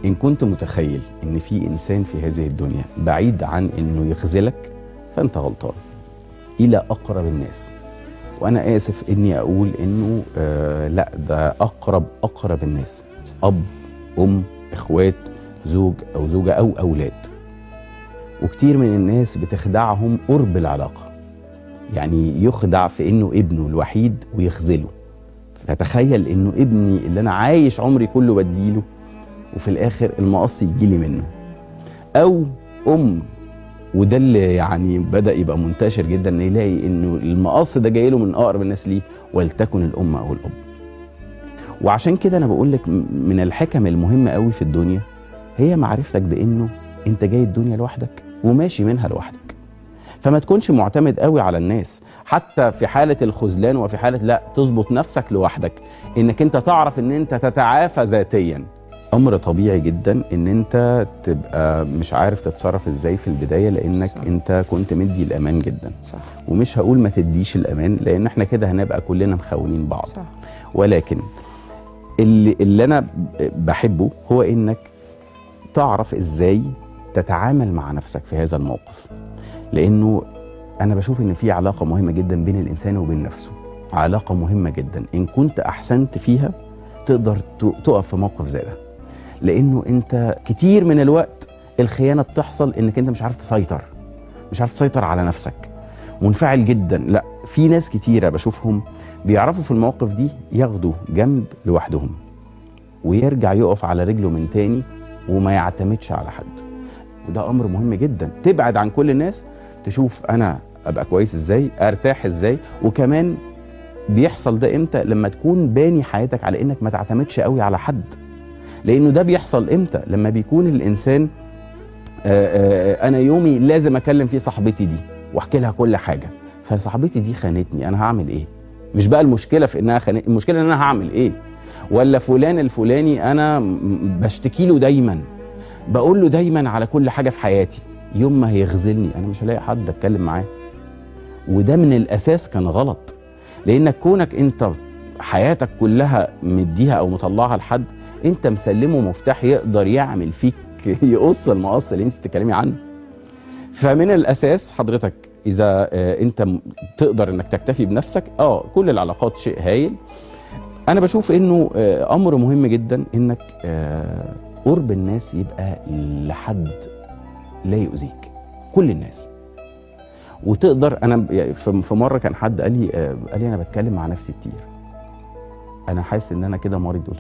إن كنت متخيل إن في إنسان في هذه الدنيا بعيد عن إنه يخذلك فأنت غلطان إلى أقرب الناس. وأنا آسف إني أقول إنه لا، ده أقرب الناس، أب، أم، إخوات، زوج أو زوجة أو أولاد. وكتير من الناس بتخدعهم قرب العلاقة، يعني يخدع في إنه ابنه الوحيد ويخذله، فتخيل إنه ابني اللي أنا عايش عمري كله بديله وفي الآخر المقص يجيلي منه. أو أم، وده اللي يعني بدأ يبقى منتشر جدا، إن يلاقي إنه المقص ده جاي له من أقرب الناس ليه، ولتكن الأم أو الأب. وعشان كده أنا بقول لك من الحكم المهمة قوي في الدنيا هي معرفتك بإنه أنت جاي الدنيا لوحدك وماشي منها لوحدك. فما تكونش معتمد قوي على الناس، حتى في حالة الخذلان وفي حالة لا، تظبط نفسك لوحدك، إنك أنت تعرف إن أنت تتعافى ذاتيا. أمر طبيعي جدا إن أنت تبقى مش عارف تتصرف إزاي في البداية، لأنك صح. أنت كنت مدي الأمان جدا، صح. ومش هقول ما تديش الأمان، لأن احنا كده هنبقى كلنا مخونين بعض، صح. ولكن اللي أنا بحبه هو إنك تعرف إزاي تتعامل مع نفسك في هذا الموقف، لأنه أنا بشوف إن في علاقة مهمة جدا بين الإنسان وبين نفسه، علاقة مهمة جدا. إن كنت أحسنت فيها تقدر تقف في موقف زي ده، لأنه أنت كتير من الوقت الخيانة بتحصل إنك أنت مش عارف تسيطر على نفسك، منفعل جدا. لا، في ناس كتيرة بشوفهم بيعرفوا في المواقف دي ياخدوا جنب لوحدهم ويرجع يقف على رجله من تاني وما يعتمدش على حد. وده أمر مهم جدا، تبعد عن كل الناس، تشوف أنا أبقى كويس إزاي، أرتاح إزاي. وكمان بيحصل ده إمتى؟ لما تكون باني حياتك على إنك ما تعتمدش قوي على حد، لأنه ده بيحصل إمتى؟ لما بيكون الإنسان أنا يومي لازم أكلم فيه صاحبتي دي وأحكي لها كل حاجة، فصاحبتي دي خانتني، أنا هعمل إيه؟ مش بقى المشكلة في إنها خانتني، المشكلة إن أنا هعمل إيه؟ ولا فلان الفلاني أنا بشتكي له دايما، بقول له دايما على كل حاجة في حياتي، يوم ما هيغزلني أنا مش هلاقي حد أتكلم معاه. وده من الأساس كان غلط، لأنك كونك أنت حياتك كلها مديها أو مطلعها لحد، أنت مسلمه مفتاح يقدر يعمل فيك يقص المقص اللي أنت بتتكلمي عنه. فمن الأساس حضرتك إذا أنت تقدر أنك تكتفي بنفسك، كل العلاقات شيء هايل. أنا بشوف أنه أمر مهم جدا أنك قرب الناس يبقى لحد لا يؤذيك، كل الناس. وتقدر، أنا في مرة كان حد قال لي أنا بتكلم مع نفسي كتير، أنا حاسس إن أنا كده مريض.